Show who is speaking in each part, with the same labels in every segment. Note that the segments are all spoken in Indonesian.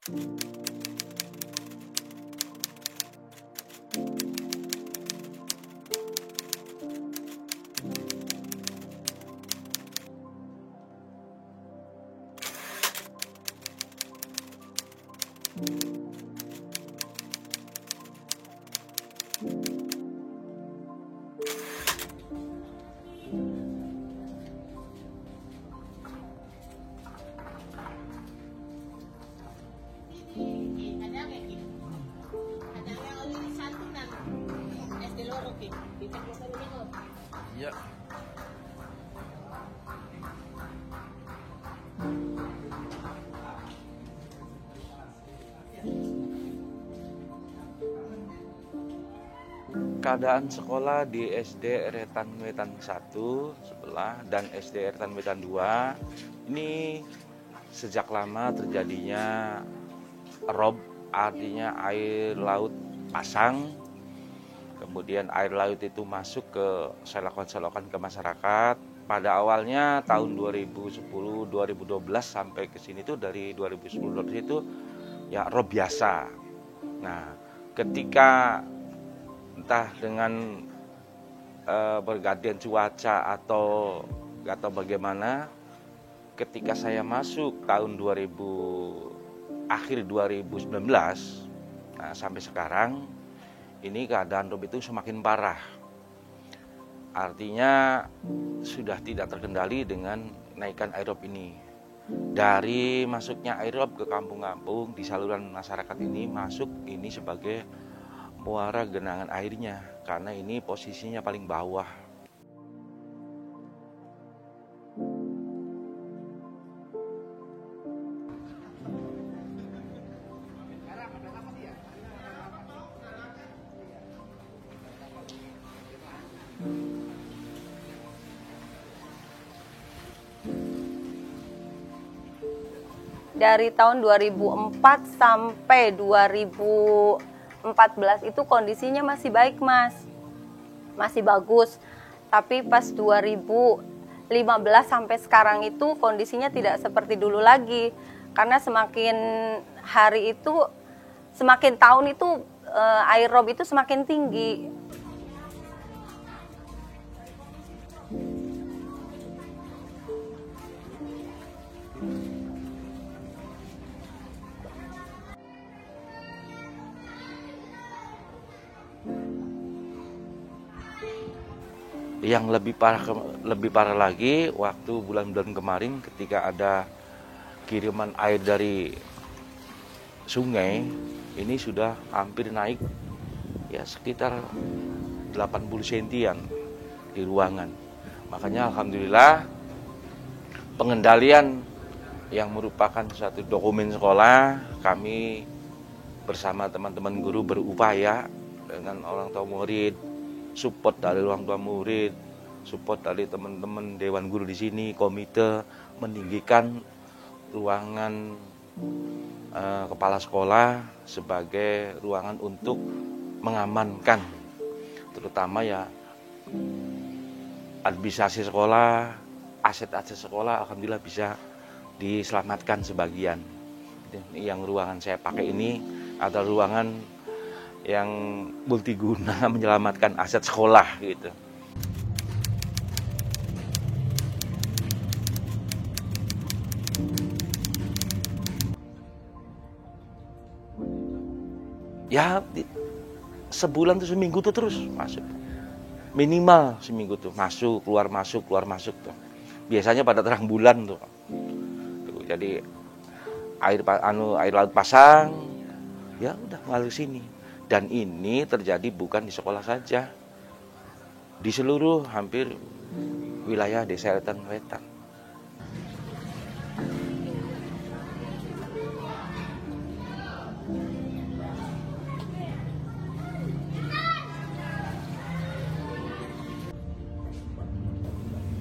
Speaker 1: Ya. Keadaan sekolah di SD Eretan Wetan 1 sebelah dan SD Eretan Wetan 2 ini sejak lama terjadinya rob, artinya air laut pasang. Kemudian air laut itu masuk ke selokan-selokan ke masyarakat. Pada awalnya tahun 2010, 2012 sampai ke sini tuh dari 2010 itu ya rob biasa. Nah, ketika entah dengan bergantian cuaca atau bagaimana, ketika saya masuk tahun 2019, nah sampai sekarang ini keadaan rob itu semakin parah. Artinya sudah tidak terkendali dengan naikan air rob ini. Dari masuknya air rob ke kampung-kampung di saluran masyarakat ini masuk ini sebagai muara genangan airnya karena ini posisinya paling bawah.
Speaker 2: Dari tahun 2004 sampai 2014 itu kondisinya masih baik, Mas. Masih bagus. Tapi pas 2015 sampai sekarang itu kondisinya tidak seperti dulu lagi. Karena semakin hari itu, semakin tahun itu air rob itu semakin tinggi.
Speaker 1: Yang lebih parah lagi waktu bulan-bulan kemarin ketika ada kiriman air dari sungai, ini sudah hampir naik ya sekitar 80 sentian di ruangan. Makanya alhamdulillah pengendalian yang merupakan satu dokumen sekolah, kami bersama teman-teman guru berupaya dengan orang tua murid, support dari orang tua murid, support dari teman-teman dewan guru di sini, komite meninggikan ruangan kepala sekolah sebagai ruangan untuk mengamankan, terutama ya administrasi sekolah, aset-aset sekolah, alhamdulillah bisa diselamatkan sebagian. Yang ruangan saya pakai ini adalah ruangan yang multiguna menyelamatkan aset sekolah gitu. Ya sebulan tuh seminggu tuh terus masuk. Minimal seminggu tuh masuk keluar masuk tuh. Biasanya pada terang bulan tuh. Jadi air laut pasang ya udah ngalir sini. Dan ini terjadi bukan di sekolah saja, di seluruh hampir wilayah Desa Eretan Wetan.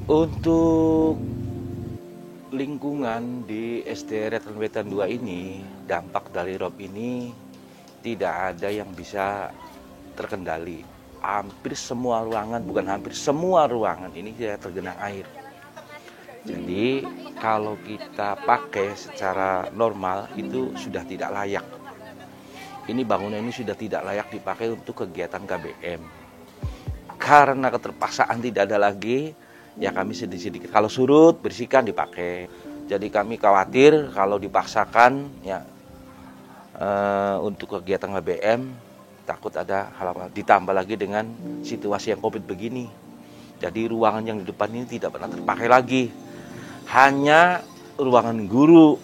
Speaker 1: Untuk lingkungan di SD Eretan Wetan 2 ini, dampak dari rob ini tidak ada yang bisa terkendali. Hampir semua ruangan, bukan hampir semua ruangan ini tidak tergenang air. Jadi kalau kita pakai secara normal itu sudah tidak layak. Ini bangunan ini sudah tidak layak dipakai untuk kegiatan KBM. Karena keterpaksaan tidak ada lagi, ya kami sedikit-sedikit. Kalau surut, bersihkan dipakai. Jadi kami khawatir kalau dipaksakan ya untuk kegiatan KBM, takut ada hal-hal. Ditambah lagi dengan situasi yang COVID begini. Jadi ruangan yang di depan ini tidak pernah terpakai lagi. Hanya ruangan guru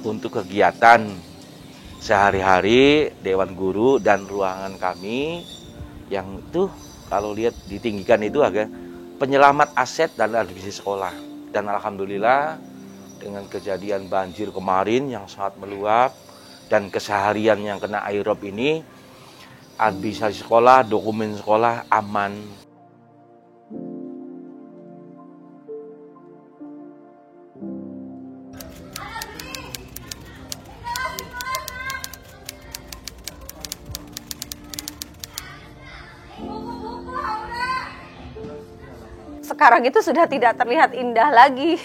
Speaker 1: untuk kegiatan sehari-hari, dewan guru, dan ruangan kami yang itu kalau lihat ditinggikan itu agak penyelamat aset dan administrasi sekolah. Dan alhamdulillah dengan kejadian banjir kemarin yang sangat meluap dan keseharian yang kena aerob ini, administrasi sekolah, dokumen sekolah aman.
Speaker 2: Sekarang itu sudah tidak terlihat indah lagi.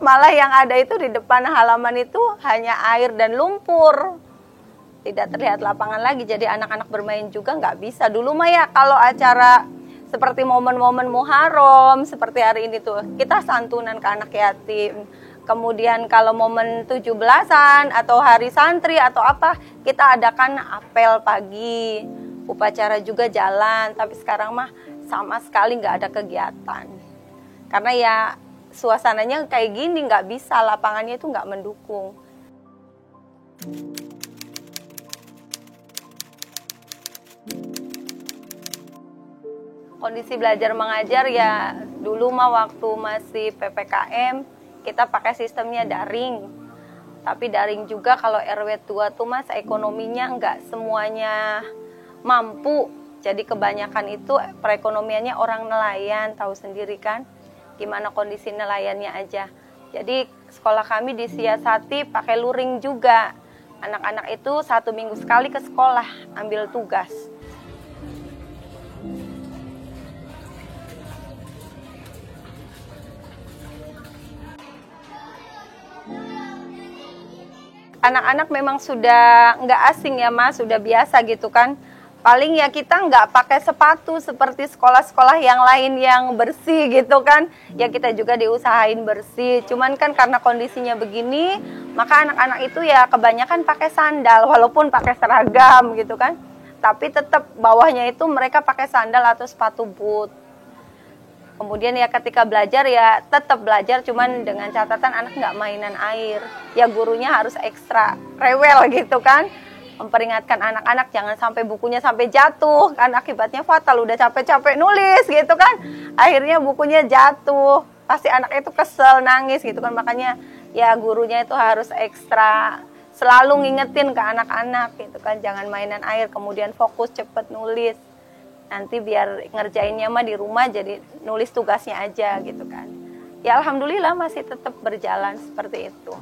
Speaker 2: Malah yang ada itu di depan halaman itu hanya air dan lumpur. Tidak terlihat lapangan lagi, jadi anak-anak bermain juga nggak bisa. Dulu mah ya kalau acara seperti momen-momen Muharram, seperti hari ini tuh, kita santunan ke anak yatim. Kemudian kalau momen 17-an atau hari santri atau apa, kita adakan apel pagi. Upacara juga jalan, tapi sekarang mah sama sekali nggak ada kegiatan. Karena ya suasananya kayak gini, nggak bisa, lapangannya itu nggak mendukung. Kondisi belajar mengajar ya dulu mah waktu masih PPKM kita pakai sistemnya daring. Tapi daring juga kalau RW tua tuh mas ekonominya nggak semuanya mampu. Jadi kebanyakan itu perekonomiannya orang nelayan, tahu sendiri kan gimana kondisi nelayannya aja. Jadi sekolah kami disiasati pakai luring juga. Anak-anak itu 1 minggu sekali ke sekolah ambil tugas. Anak-anak memang sudah nggak asing ya mas, sudah biasa gitu kan. Paling ya kita nggak pakai sepatu seperti sekolah-sekolah yang lain yang bersih gitu kan. Ya kita juga diusahain bersih. Cuman kan karena kondisinya begini, maka anak-anak itu ya kebanyakan pakai sandal walaupun pakai seragam gitu kan. Tapi tetap bawahnya itu mereka pakai sandal atau sepatu boot. Kemudian ya ketika belajar ya tetap belajar, cuman dengan catatan anak nggak mainan air. Ya gurunya harus ekstra rewel gitu kan. Memperingatkan anak-anak jangan sampai bukunya sampai jatuh kan akibatnya fatal, udah capek-capek nulis gitu kan akhirnya bukunya jatuh, pasti anak itu kesel nangis gitu kan. Makanya ya gurunya itu harus ekstra selalu ngingetin ke anak-anak gitu kan, jangan mainan air, kemudian fokus cepet nulis, nanti biar ngerjainnya mah di rumah jadi nulis tugasnya aja gitu kan. Ya alhamdulillah masih tetap berjalan seperti itu.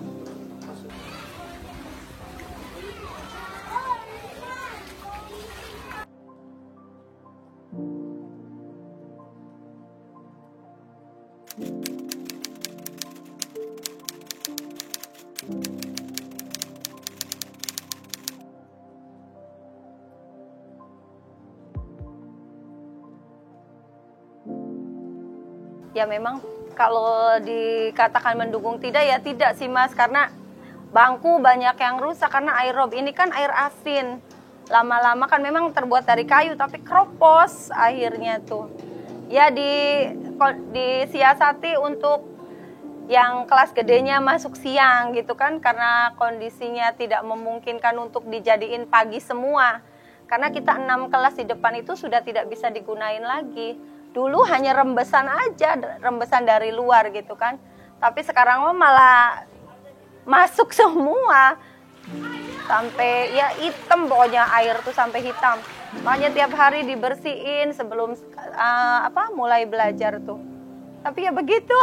Speaker 2: Ya memang kalau dikatakan mendukung tidak ya tidak sih mas, karena bangku banyak yang rusak karena aerob ini kan air asin. Lama-lama kan memang terbuat dari kayu tapi keropos akhirnya tuh. Ya disiasati untuk yang kelas gedenya masuk siang gitu kan, karena kondisinya tidak memungkinkan untuk dijadiin pagi semua. Karena kita 6 kelas di depan itu sudah tidak bisa digunain lagi. Dulu hanya rembesan aja, rembesan dari luar gitu kan. Tapi sekarang malah masuk semua. Sampai ya hitam pokoknya, air tuh sampai hitam. Makanya tiap hari dibersihin sebelum mulai belajar tuh. Tapi ya begitu.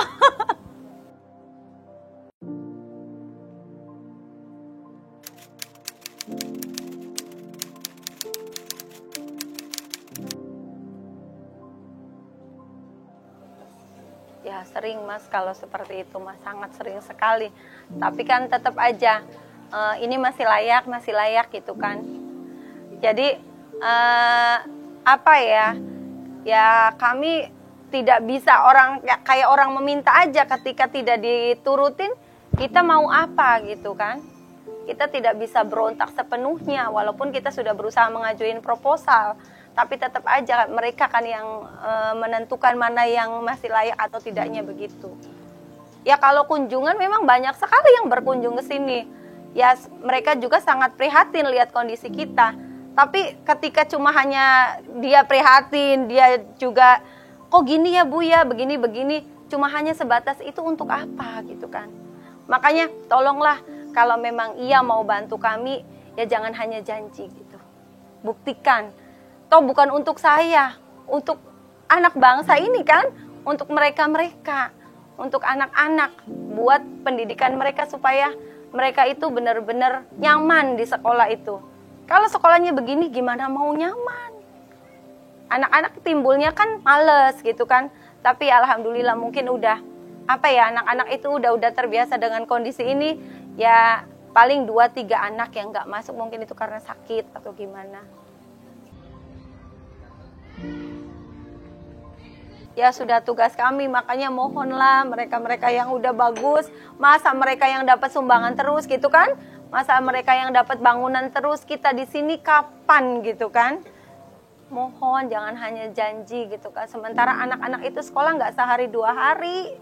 Speaker 2: Ya Ya sering Mas kalau seperti itu Mas, sangat sering sekali. Tapi kan tetap aja ini masih layak gitu kan. Jadi apa ya? Ya kami tidak bisa kayak orang meminta aja, ketika tidak diturutin kita mau apa gitu kan. Kita tidak bisa berontak sepenuhnya walaupun kita sudah berusaha mengajuin proposal, tapi tetap aja mereka kan yang menentukan mana yang masih layak atau tidaknya begitu. Ya kalau kunjungan memang banyak sekali yang berkunjung ke sini. Ya mereka juga sangat prihatin lihat kondisi kita. Tapi ketika cuma hanya dia prihatin, dia juga kok gini ya Bu ya, begini-begini, cuma hanya sebatas itu untuk apa gitu kan. Makanya tolonglah kalau memang ia mau bantu kami, ya jangan hanya janji gitu. Buktikan. Toh bukan untuk saya, untuk anak bangsa ini kan, untuk mereka-mereka, untuk anak-anak, buat pendidikan mereka supaya mereka itu benar-benar nyaman di sekolah itu. Kalau sekolahnya begini gimana mau nyaman? Anak-anak timbulnya kan males gitu kan. Tapi alhamdulillah mungkin udah anak-anak itu udah terbiasa dengan kondisi ini. Ya paling 2-3 anak yang nggak masuk mungkin itu karena sakit atau gimana. Ya sudah tugas kami, makanya mohonlah mereka-mereka yang udah bagus, masa mereka yang dapat sumbangan terus gitu kan, masa mereka yang dapat bangunan terus, kita di sini kapan gitu kan. Mohon jangan hanya janji gitu kan, sementara anak-anak itu sekolah nggak sehari 2 hari.